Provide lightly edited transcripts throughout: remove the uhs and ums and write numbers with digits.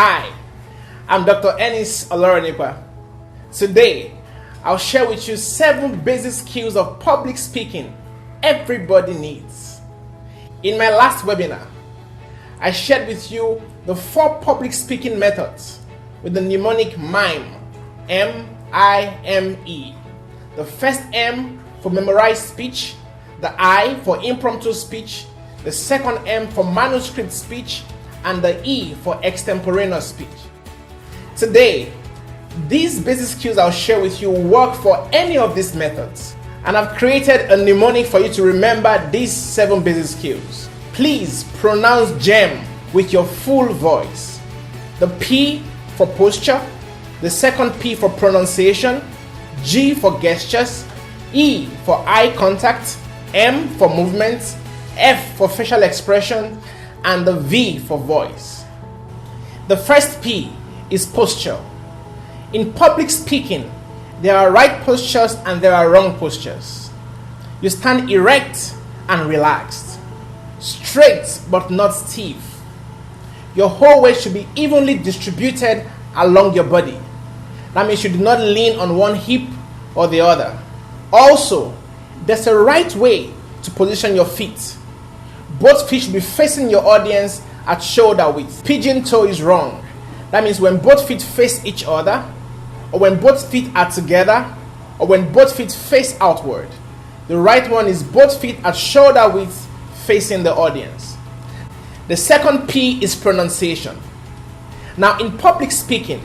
Hi, I'm Dr. Ennis Oloranipa. Today, I'll share with you 7 basic skills of public speaking everybody needs. In my last webinar, I shared with you the 4 public speaking methods with the mnemonic MIME, M-I-M-E. The first M for memorized speech, the I for impromptu speech, the second M for manuscript speech, and the E for extemporaneous speech. Today, these basic skills I'll share with you work for any of these methods, and I've created a mnemonic for you to remember these 7 basic skills. Please pronounce GEM with your full voice. The P for posture, the second P for pronunciation, G for gestures, E for eye contact, M for movement, F for facial expression, and the V for voice. The first P is posture. In public speaking, there are right postures and there are wrong postures. You stand erect and relaxed, straight but not stiff. Your whole weight should be evenly distributed along your body. That means you do not lean on one hip or the other. Also, there's a right way to position your feet. Both feet should be facing your audience at shoulder width. Pigeon toe is wrong. That means when both feet face each other, or when both feet are together, or when both feet face outward. The right one is both feet at shoulder width facing the audience. The second P is pronunciation. Now, in public speaking,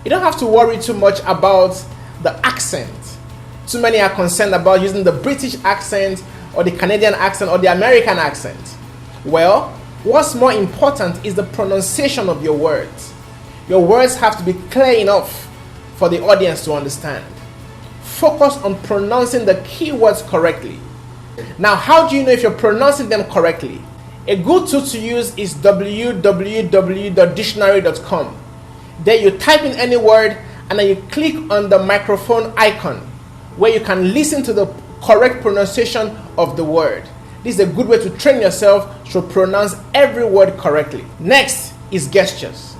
you don't have to worry too much about the accent. Too many are concerned about using the British accent or the Canadian accent or the American accent. Well, what's more important is the pronunciation of your words. Your words have to be clear enough for the audience to understand. Focus on pronouncing the key words correctly. Now, how do you know if you're pronouncing them correctly? A good tool to use is www.dictionary.com. There you type in any word and then you click on the microphone icon where you can listen to the correct pronunciation of the word. This is a good way to train yourself to pronounce every word correctly. Next is gestures.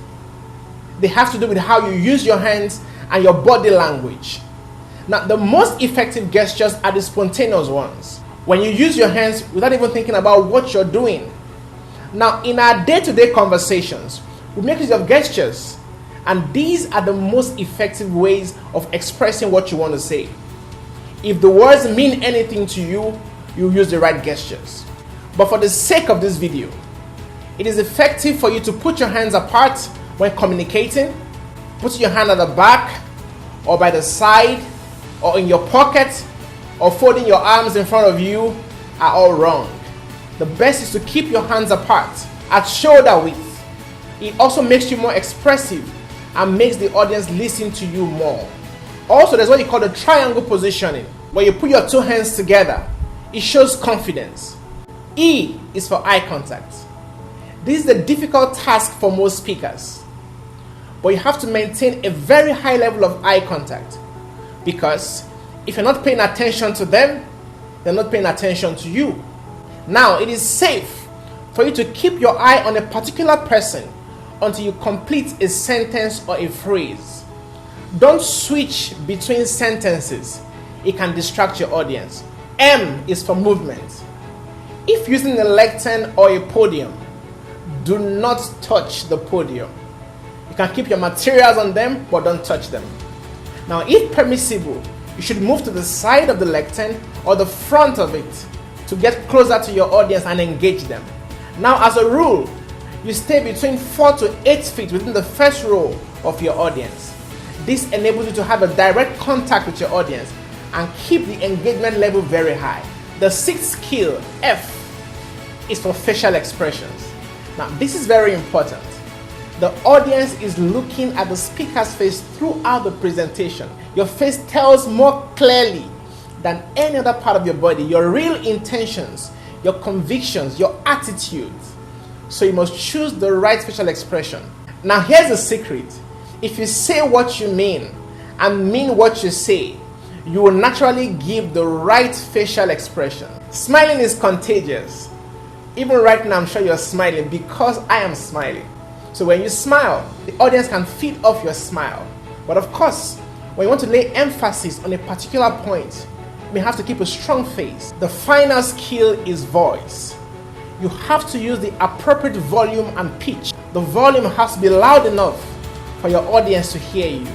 They have to do with how you use your hands and your body language. Now, the most effective gestures are the spontaneous ones, when you use your hands without even thinking about what you're doing. Now, in our day-to-day conversations, we make use of gestures, and these are the most effective ways of expressing what you want to say. If the words mean anything to you, you use the right gestures. But for the sake of this video, it is effective for you to put your hands apart when communicating. Put your hand at the back, or by the side, or in your pocket, or folding your arms in front of you are all wrong. The best is to keep your hands apart at shoulder width. It also makes you more expressive and makes the audience listen to you more. Also, there's what you call the triangle positioning, where you put your 2 hands together. It shows confidence. E is for eye contact. This is the difficult task for most speakers, but you have to maintain a very high level of eye contact, because if you're not paying attention to them, they're not paying attention to you. Now, it is safe for you to keep your eye on a particular person until you complete a sentence or a phrase. Don't switch between sentences. It can distract your audience. M is for movement. If using a lectern or a podium, do not touch the podium. You can keep your materials on them, but don't touch them. Now, if permissible, you should move to the side of the lectern or the front of it to get closer to your audience and engage them. Now, as a rule, you stay between 4 to 8 feet within the first row of your audience. This enables you to have a direct contact with your audience and keep the engagement level very high. The 6th skill, F, is for facial expressions. Now, this is very important. The audience is looking at the speaker's face throughout the presentation. Your face tells more clearly than any other part of your body your real intentions, your convictions, your attitudes. So you must choose the right facial expression. Now, here's the secret. If you say what you mean and mean what you say, you will naturally give the right facial expression. Smiling is contagious. Even right now, I'm sure you're smiling because I am smiling. So when you smile, the audience can feed off your smile. But of course, when you want to lay emphasis on a particular point, you may have to keep a strong face. The final skill is voice. You have to use the appropriate volume and pitch. The volume has to be loud enough for your audience to hear you.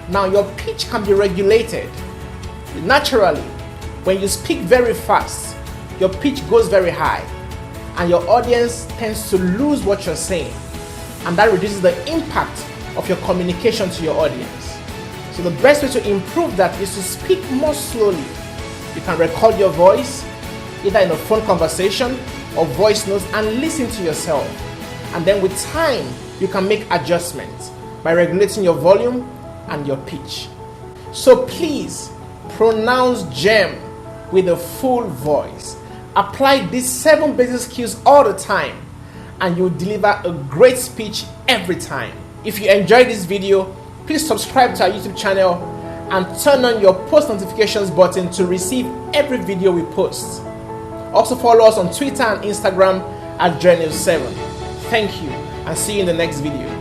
Now your pitch can be regulated. Naturally, when you speak very fast, your pitch goes very high and your audience tends to lose what you're saying, and that reduces the impact of your communication to your audience. So the best way to improve that is to speak more slowly. You can record your voice either in a phone conversation or voice notes and listen to yourself, and then with time you can make adjustments by regulating your volume and your pitch. So please pronounce gem with a full voice. Apply these 7 basic skills all the time and you'll deliver a great speech every time. If you enjoyed this video, please subscribe to our YouTube channel and turn on your post notifications button to receive every video we post. Also follow us on Twitter and Instagram at Journey7. Thank you and see you in the next video.